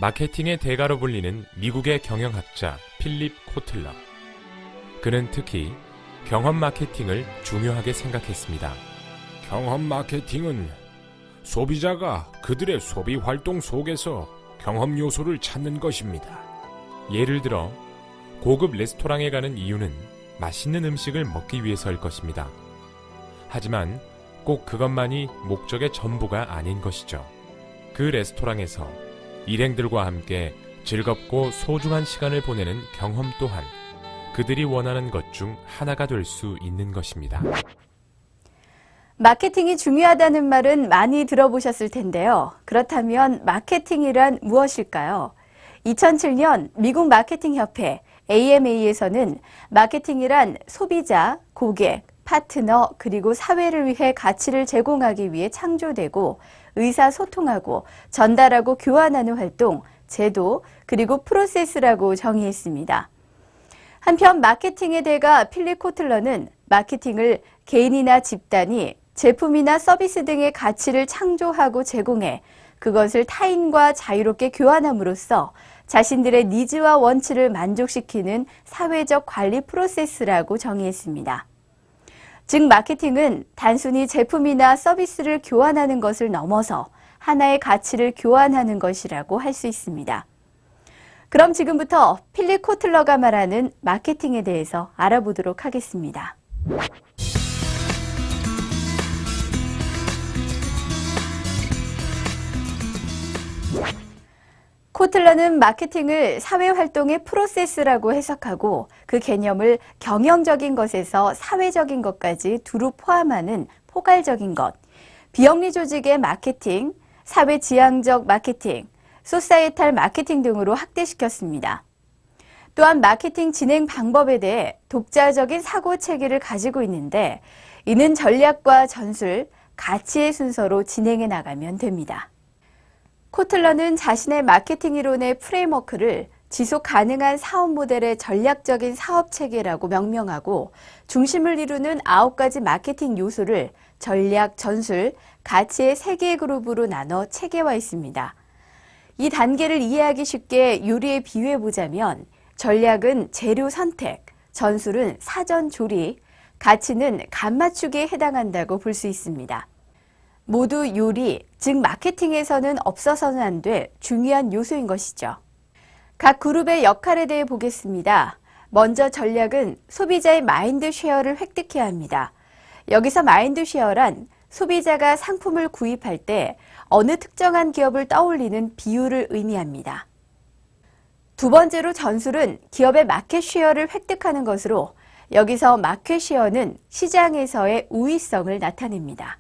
마케팅의 대가로 불리는 미국의 경영학자 필립 코틀러. 그는 특히 경험 마케팅을 중요하게 생각했습니다. 경험 마케팅은 소비자가 그들의 소비 활동 속에서 경험 요소를 찾는 것입니다. 예를 들어 고급 레스토랑에 가는 이유는 맛있는 음식을 먹기 위해서일 것입니다. 하지만 꼭 그것만이 목적의 전부가 아닌 것이죠. 그 레스토랑에서 일행들과 함께 즐겁고 소중한 시간을 보내는 경험 또한 그들이 원하는 것 중 하나가 될 수 있는 것입니다. 마케팅이 중요하다는 말은 많이 들어보셨을 텐데요. 그렇다면 마케팅이란 무엇일까요? 2007년 미국 마케팅협회 AMA에서는 마케팅이란 소비자, 고객, 파트너, 그리고 사회를 위해 가치를 제공하기 위해 창조되고 의사소통하고 전달하고 교환하는 활동, 제도, 그리고 프로세스라고 정의했습니다. 한편 마케팅의 대가 필립 코틀러는 마케팅을 개인이나 집단이 제품이나 서비스 등의 가치를 창조하고 제공해 그것을 타인과 자유롭게 교환함으로써 자신들의 니즈와 원치를 만족시키는 사회적 관리 프로세스라고 정의했습니다. 즉 마케팅은 단순히 제품이나 서비스를 교환하는 것을 넘어서 하나의 가치를 교환하는 것이라고 할 수 있습니다. 그럼 지금부터 필립 코틀러가 말하는 마케팅에 대해서 알아보도록 하겠습니다. 코틀러는 마케팅을 사회활동의 프로세스라고 해석하고 그 개념을 경영적인 것에서 사회적인 것까지 두루 포함하는 포괄적인 것, 비영리 조직의 마케팅, 사회지향적 마케팅, 소사이탈 마케팅 등으로 확대시켰습니다. 또한 마케팅 진행 방법에 대해 독자적인 사고체계를 가지고 있는데 이는 전략과 전술, 가치의 순서로 진행해 나가면 됩니다. 코틀러는 자신의 마케팅 이론의 프레임워크를 지속 가능한 사업 모델의 전략적인 사업 체계라고 명명하고 중심을 이루는 9가지 마케팅 요소를 전략, 전술, 가치의 3개의 그룹으로 나눠 체계화했습니다. 이 단계를 이해하기 쉽게 요리에 비유해 보자면 전략은 재료 선택, 전술은 사전 조리, 가치는 간 맞추기에 해당한다고 볼 수 있습니다. 모두 요리, 즉 마케팅에서는 없어서는 안 될 중요한 요소인 것이죠. 각 그룹의 역할에 대해 보겠습니다. 먼저 전략은 소비자의 마인드 쉐어를 획득해야 합니다. 여기서 마인드 쉐어란 소비자가 상품을 구입할 때 어느 특정한 기업을 떠올리는 비율을 의미합니다. 두 번째로 전술은 기업의 마켓 쉐어를 획득하는 것으로 여기서 마켓 쉐어는 시장에서의 우위성을 나타냅니다.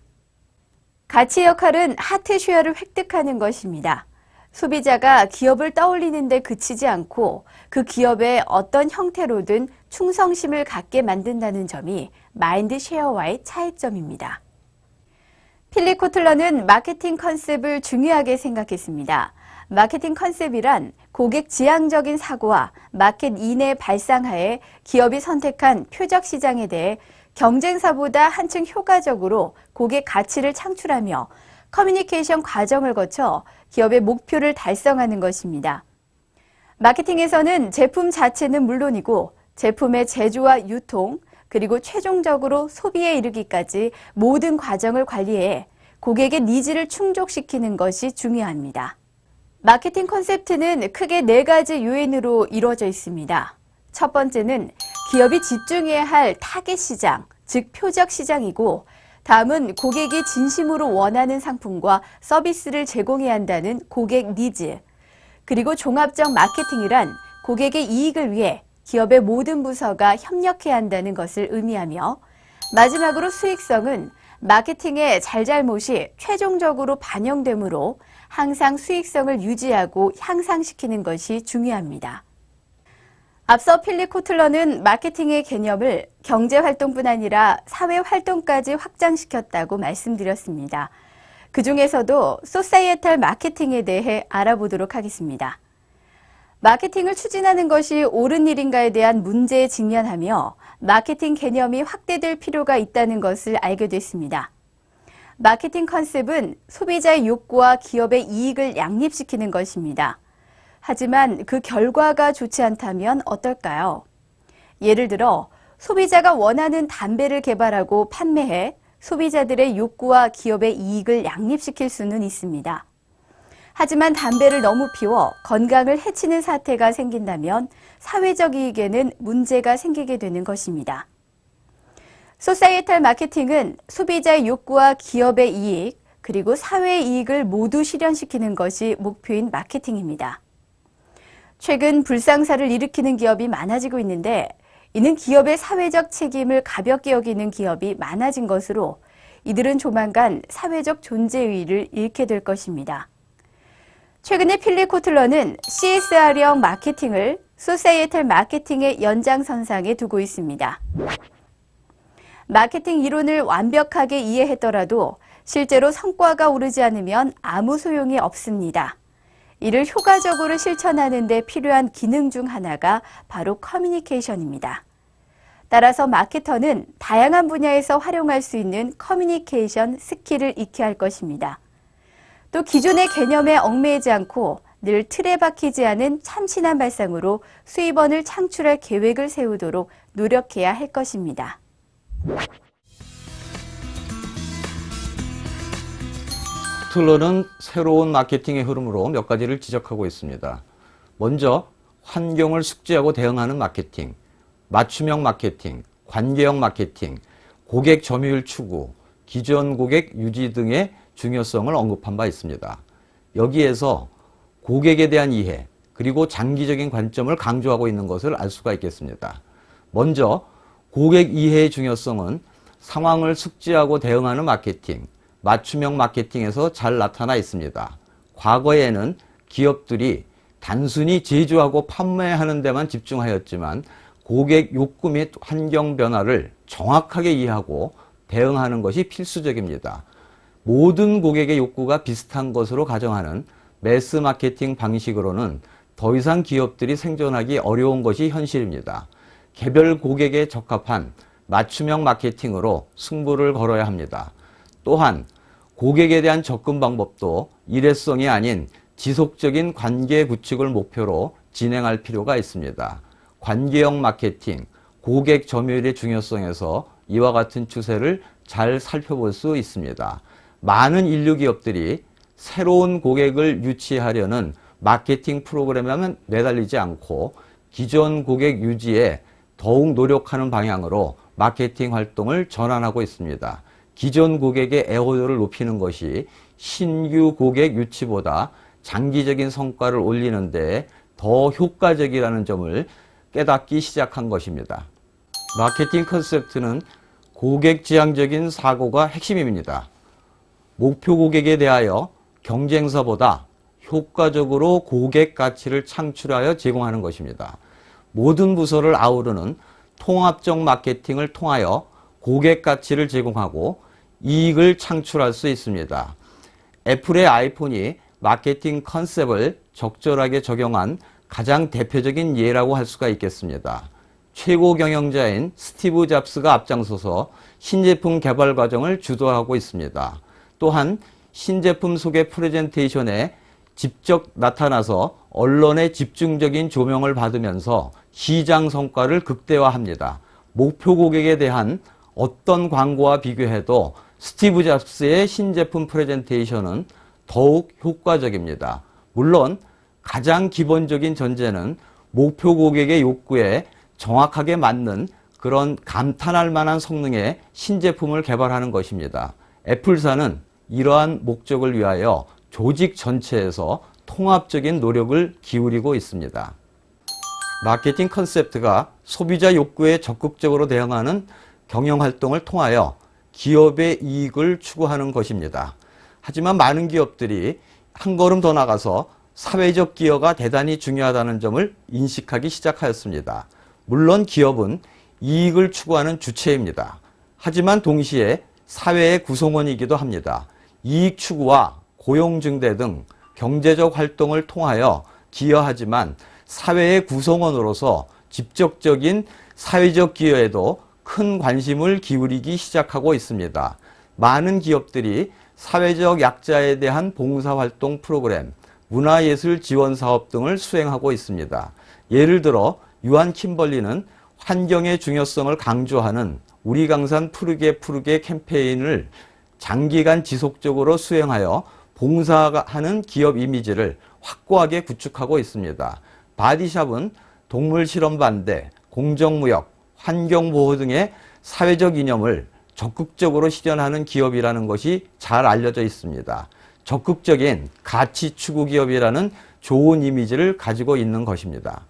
가치 역할은 하트 쉐어를 획득하는 것입니다. 소비자가 기업을 떠올리는 데 그치지 않고 그 기업에 어떤 형태로든 충성심을 갖게 만든다는 점이 마인드 쉐어와의 차이점입니다. 필립 코틀러는 마케팅 컨셉을 중요하게 생각했습니다. 마케팅 컨셉이란 고객 지향적인 사고와 마켓 인의 발상하에 기업이 선택한 표적 시장에 대해 경쟁사보다 한층 효과적으로 고객 가치를 창출하며 커뮤니케이션 과정을 거쳐 기업의 목표를 달성하는 것입니다. 마케팅에서는 제품 자체는 물론이고 제품의 제조와 유통, 그리고 최종적으로 소비에 이르기까지 모든 과정을 관리해 고객의 니즈를 충족시키는 것이 중요합니다. 마케팅 콘셉트는 크게 4가지 요인으로 이루어져 있습니다. 첫 번째는 기업이 집중해야 할 타겟 시장, 즉 표적 시장이고 다음은 고객이 진심으로 원하는 상품과 서비스를 제공해야 한다는 고객 니즈, 그리고 종합적 마케팅이란 고객의 이익을 위해 기업의 모든 부서가 협력해야 한다는 것을 의미하며 마지막으로 수익성은 마케팅의 잘잘못이 최종적으로 반영되므로 항상 수익성을 유지하고 향상시키는 것이 중요합니다. 앞서 필립 코틀러는 마케팅의 개념을 경제활동뿐 아니라 사회활동까지 확장시켰다고 말씀드렸습니다. 그 중에서도 소사이어탈 마케팅에 대해 알아보도록 하겠습니다. 마케팅을 추진하는 것이 옳은 일인가에 대한 문제에 직면하며 마케팅 개념이 확대될 필요가 있다는 것을 알게 됐습니다. 마케팅 컨셉은 소비자의 욕구와 기업의 이익을 양립시키는 것입니다. 하지만 그 결과가 좋지 않다면 어떨까요? 예를 들어 소비자가 원하는 담배를 개발하고 판매해 소비자들의 욕구와 기업의 이익을 양립시킬 수는 있습니다. 하지만 담배를 너무 피워 건강을 해치는 사태가 생긴다면 사회적 이익에는 문제가 생기게 되는 것입니다. 소사이어털 마케팅은 소비자의 욕구와 기업의 이익, 그리고 사회의 이익을 모두 실현시키는 것이 목표인 마케팅입니다. 최근 불상사를 일으키는 기업이 많아지고 있는데 이는 기업의 사회적 책임을 가볍게 여기는 기업이 많아진 것으로 이들은 조만간 사회적 존재의의를 잃게 될 것입니다. 최근에 필립 코틀러는 CSR형 마케팅을 소사이어털 마케팅의 연장선상에 두고 있습니다. 마케팅 이론을 완벽하게 이해했더라도 실제로 성과가 오르지 않으면 아무 소용이 없습니다. 이를 효과적으로 실천하는 데 필요한 기능 중 하나가 바로 커뮤니케이션입니다. 따라서 마케터는 다양한 분야에서 활용할 수 있는 커뮤니케이션 스킬을 익혀야 할 것입니다. 또 기존의 개념에 얽매이지 않고 늘 틀에 박히지 않은 참신한 발상으로 수입원을 창출할 계획을 세우도록 노력해야 할 것입니다. 코틀러는 새로운 마케팅의 흐름으로 몇 가지를 지적하고 있습니다. 먼저 환경을 숙지하고 대응하는 마케팅, 맞춤형 마케팅, 관계형 마케팅, 고객 점유율 추구, 기존 고객 유지 등의 중요성을 언급한 바 있습니다. 여기에서 고객에 대한 이해, 그리고 장기적인 관점을 강조하고 있는 것을 알 수가 있겠습니다. 먼저 고객 이해의 중요성은 상황을 숙지하고 대응하는 마케팅, 맞춤형 마케팅에서 잘 나타나 있습니다. 과거에는 기업들이 단순히 제조하고 판매하는 데만 집중하였지만 고객 욕구 및 환경 변화를 정확하게 이해하고 대응하는 것이 필수적입니다. 모든 고객의 욕구가 비슷한 것으로 가정하는 매스 마케팅 방식으로는 더 이상 기업들이 생존하기 어려운 것이 현실입니다. 개별 고객에 적합한 맞춤형 마케팅으로 승부를 걸어야 합니다. 또한 고객에 대한 접근 방법도 일회성이 아닌 지속적인 관계 구축을 목표로 진행할 필요가 있습니다. 관계형 마케팅, 고객 점유율의 중요성에서 이와 같은 추세를 잘 살펴볼 수 있습니다. 많은 인류 기업들이 새로운 고객을 유치하려는 마케팅 프로그램에만 매달리지 않고 기존 고객 유지에 더욱 노력하는 방향으로 마케팅 활동을 전환하고 있습니다. 기존 고객의 애호도를 높이는 것이 신규 고객 유치보다 장기적인 성과를 올리는 데 더 효과적이라는 점을 깨닫기 시작한 것입니다. 마케팅 컨셉트는 고객 지향적인 사고가 핵심입니다. 목표 고객에 대하여 경쟁사보다 효과적으로 고객 가치를 창출하여 제공하는 것입니다. 모든 부서를 아우르는 통합적 마케팅을 통하여 고객 가치를 제공하고 이익을 창출할 수 있습니다. 애플의 아이폰이 마케팅 컨셉을 적절하게 적용한 가장 대표적인 예라고 할 수가 있겠습니다. 최고 경영자인 스티브 잡스가 앞장서서 신제품 개발 과정을 주도하고 있습니다. 또한 신제품 소개 프레젠테이션에 직접 나타나서 언론의 집중적인 조명을 받으면서 시장 성과를 극대화합니다. 목표 고객에 대한 어떤 광고와 비교해도 스티브 잡스의 신제품 프레젠테이션은 더욱 효과적입니다. 물론 가장 기본적인 전제는 목표 고객의 욕구에 정확하게 맞는 그런 감탄할 만한 성능의 신제품을 개발하는 것입니다. 애플사는 이러한 목적을 위하여 조직 전체에서 통합적인 노력을 기울이고 있습니다. 마케팅 컨셉트가 소비자 욕구에 적극적으로 대응하는 경영활동을 통하여 기업의 이익을 추구하는 것입니다. 하지만 많은 기업들이 한 걸음 더 나가서 사회적 기여가 대단히 중요하다는 점을 인식하기 시작하였습니다. 물론 기업은 이익을 추구하는 주체입니다. 하지만 동시에 사회의 구성원이기도 합니다. 이익 추구와 고용 증대 등 경제적 활동을 통하여 기여하지만 사회의 구성원으로서 직접적인 사회적 기여에도 큰 관심을 기울이기 시작하고 있습니다. 많은 기업들이 사회적 약자에 대한 봉사활동 프로그램, 문화예술 지원 사업 등을 수행하고 있습니다. 예를 들어 유한 킴벌리는 환경의 중요성을 강조하는 우리 강산 푸르게 푸르게 캠페인을 장기간 지속적으로 수행하여 봉사하는 기업 이미지를 확고하게 구축하고 있습니다. 바디샵은 동물 실험 반대, 공정무역, 환경보호 등의 사회적 이념을 적극적으로 실현하는 기업이라는 것이 잘 알려져 있습니다. 적극적인 가치 추구 기업이라는 좋은 이미지를 가지고 있는 것입니다.